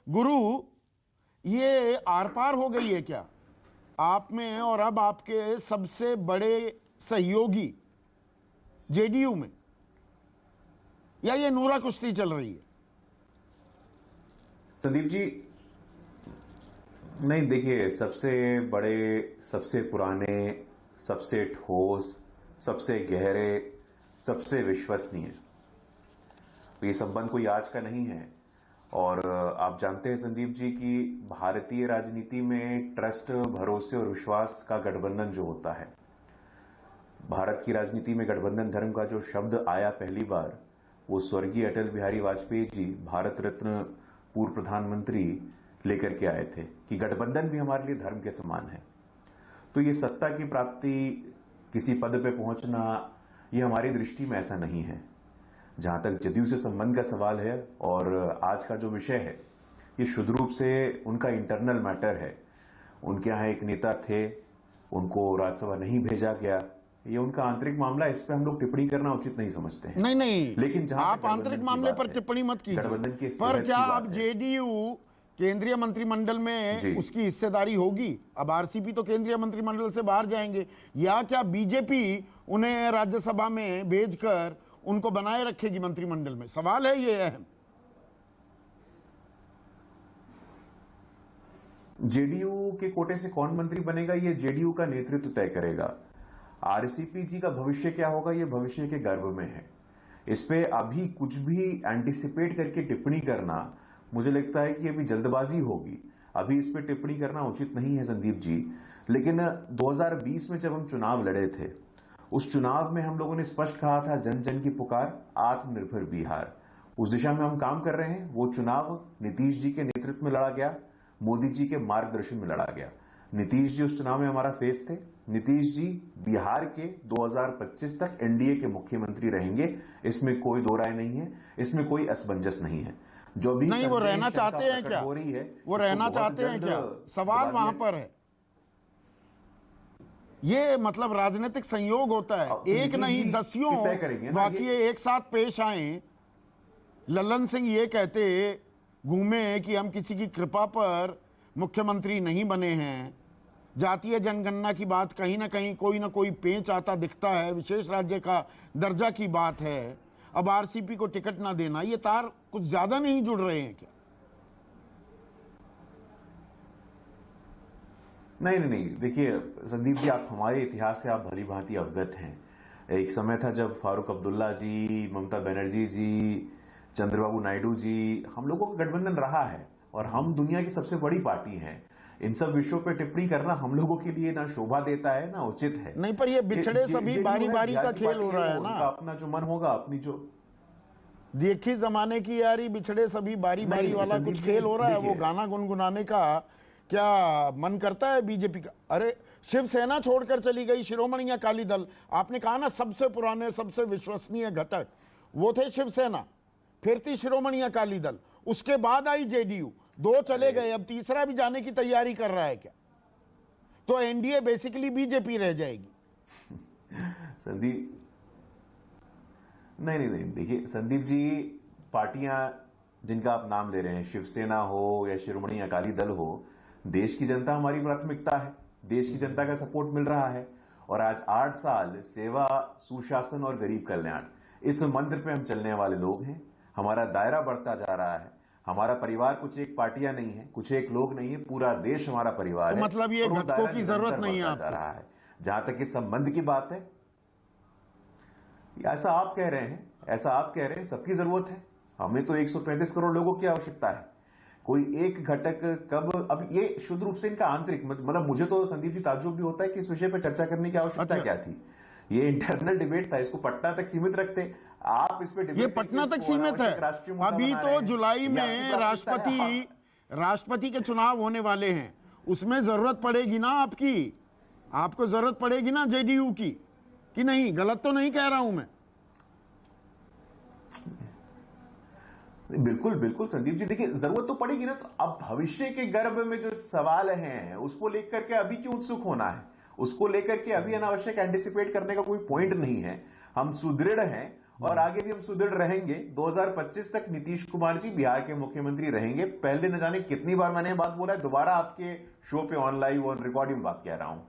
गुरु, ये आर पार हो गई है क्या आप में और अब आपके सबसे बड़े सहयोगी जेडीयू में, या ये नूरा कुश्ती चल रही है? संदीप जी, नहीं देखिए, सबसे बड़े, सबसे पुराने, सबसे ठोस, सबसे गहरे, सबसे विश्वसनीय, तो ये संबंध कोई आज का नहीं है। और आप जानते हैं संदीप जी कि भारतीय राजनीति में ट्रस्ट, भरोसे और विश्वास का गठबंधन जो होता है, भारत की राजनीति में गठबंधन धर्म का जो शब्द आया पहली बार, वो स्वर्गीय अटल बिहारी वाजपेयी जी, भारत रत्न पूर्व प्रधानमंत्री, लेकर के आए थे कि गठबंधन भी हमारे लिए धर्म के समान है। तो ये सत्ता की प्राप्ति, किसी पद पे पहुंचना, ये हमारी दृष्टि में ऐसा नहीं है। जहां तक जदयू से संबंध का सवाल है और आज का जो विषय है, ये शुद्ध रूप से उनका इंटरनल मैटर है। उनके यहां एक नेता थे, उनको राज्यसभा नहीं भेजा गया, ये उनका आंतरिक मामला है, इस पे हम लोग टिप्पणी करना उचित नहीं समझते हैं। नहीं, लेकिन जहां आप आंतरिक मामले पर टिप्पणी मत कीजिए, पर क्या अब जेडीयू केंद्रीय मंत्रिमंडल में उसकी हिस्सेदारी होगी? अब आरसीपी तो केंद्रीय मंत्रिमंडल से बाहर जाएंगे, या क्या बीजेपी उन्हें राज्यसभा में भेजकर उनको बनाए रखेगी मंत्रिमंडल में? सवाल है ये अहम। जेडीयू के कोटे से कौन मंत्री बनेगा, ये जेडीयू का नेतृत्व तय करेगा। आरसीपी जी का भविष्य क्या होगा, ये भविष्य के गर्भ में है। इस पे अभी कुछ भी एंटिसिपेट करके टिप्पणी करना, मुझे लगता है कि अभी जल्दबाजी होगी। अभी इस पे टिप्पणी करना उचित नहीं है संदीप जी। लेकिन 2020 में जब हम चुनाव लड़े थे, उस चुनाव में हम लोगों ने स्पष्ट कहा था, जन जन की पुकार, आत्मनिर्भर बिहार। उस दिशा में हम काम कर रहे हैं। वो चुनाव नीतीश जी के नेतृत्व में लड़ा गया, मोदी जी के मार्गदर्शन में लड़ा गया। नीतीश जी उस चुनाव में हमारा फेस थे। नीतीश जी बिहार के 2025 तक एनडीए के मुख्यमंत्री रहेंगे, इसमें कोई दो राय नहीं है, इसमें कोई असमंजस नहीं है। जो भी नहीं, वो रहना चाहते हैं क्या? हो रही है, वो रहना चाहते हैं क्या? सवाल वहां पर है। ये मतलब राजनीतिक संयोग होता है, एक नहीं दसियों वाकये एक साथ पेश आए। लल्लन सिंह ये कहते घूमे कि हम किसी की कृपा पर मुख्यमंत्री नहीं बने हैं। जातीय जनगणना की बात कहीं ना कोई पेंच आता दिखता है। विशेष राज्य का दर्जा की बात है। अब आरसीपी को टिकट ना देना, ये तार कुछ ज्यादा नहीं जुड़ रहे हैं क्या? नहीं, देखिए संदीप जी, आप हमारे इतिहास से आप भली भांति अवगत हैं। एक समय था जब फारूक अब्दुल्ला जी, ममता बनर्जी जी, चंद्रबाबू नायडू जी, हम लोगों का गठबंधन रहा है और हम दुनिया की सबसे बड़ी पार्टी हैं। इन सब विषयों पर टिप्पणी करना हम लोगों के लिए ना शोभा देता है ना उचित है। नहीं, पर ये बिछड़े सभी बारी बारी का खेल हो रहा है ना। अपना जो मन होगा, अपनी जो देखी जमाने की यारी, बिछड़े सभी बारी बारी वाला कुछ खेल हो रहा है। वो गाना गुनगुनाने का क्या मन करता है बीजेपी का? अरे शिवसेना छोड़कर चली गई, शिरोमणि अकाली दल। आपने कहा ना सबसे पुराने, सबसे विश्वसनीय घटक वो थे शिवसेना, फिर थी शिरोमणि अकाली दल, उसके बाद आई जेडीयू। दो चले गए, अब तीसरा भी जाने की तैयारी कर रहा है क्या? तो एनडीए बेसिकली बीजेपी रह जाएगी। संदीप, नहीं, देखिए संदीप जी, पार्टियां जिनका आप नाम ले रहे हैं, शिवसेना हो या शिरोमणि अकाली दल हो, देश की जनता हमारी प्राथमिकता है। देश की जनता का सपोर्ट मिल रहा है और आज 8 साल सेवा, सुशासन और गरीब कल्याण, इस मंत्र पे हम चलने वाले लोग हैं। हमारा दायरा बढ़ता जा रहा है। हमारा परिवार कुछ एक पार्टियां नहीं है, कुछ एक लोग नहीं है, पूरा देश हमारा परिवार है। मतलब ये घटकों की जरूरत नहीं है जा रहा है। जहां तक इस संबंध की बात है, ऐसा आप कह रहे हैं, सबकी जरूरत है। हमें तो 135 करोड़ लोगों की आवश्यकता है। कोई एक घटक कब, अब ये शुद्ध रूप से इनका आंतरिक, मतलब मुझे तो संदीप जी ताज्जुब भी होता है कि इस विषय पर चर्चा करने की आवश्यकता क्या थी। ये इंटरनल डिबेट था, इसको पटना तक सीमित रखते। आप इस पे डिबेट, ये पटना तक सीमित है। अभी तो जुलाई में राष्ट्रपति के चुनाव होने वाले हैं, उसमें जरूरत पड़ेगी ना आपकी, आपको जरूरत पड़ेगी ना जेडीयू की, कि नहीं? गलत तो नहीं कह रहा हूं मैं। बिल्कुल संदीप जी, देखिए जरूरत तो पड़ेगी ना। तो अब भविष्य के गर्भ में जो सवाल हैं, उसको लेकर के अभी क्यों उत्सुक होना है? उसको लेकर के अभी अनावश्यक एंटिसिपेट करने का कोई पॉइंट नहीं है। हम सुदृढ़ हैं और आगे भी हम सुदृढ़ रहेंगे। 2025 तक नीतीश कुमार जी बिहार के मुख्यमंत्री रहेंगे। पहले न जाने कितनी बार मैंने ये बात बोला है, दोबारा आपके शो पे ऑन लाइव ऑन रिकॉर्डिंग बात कह रहा हूं।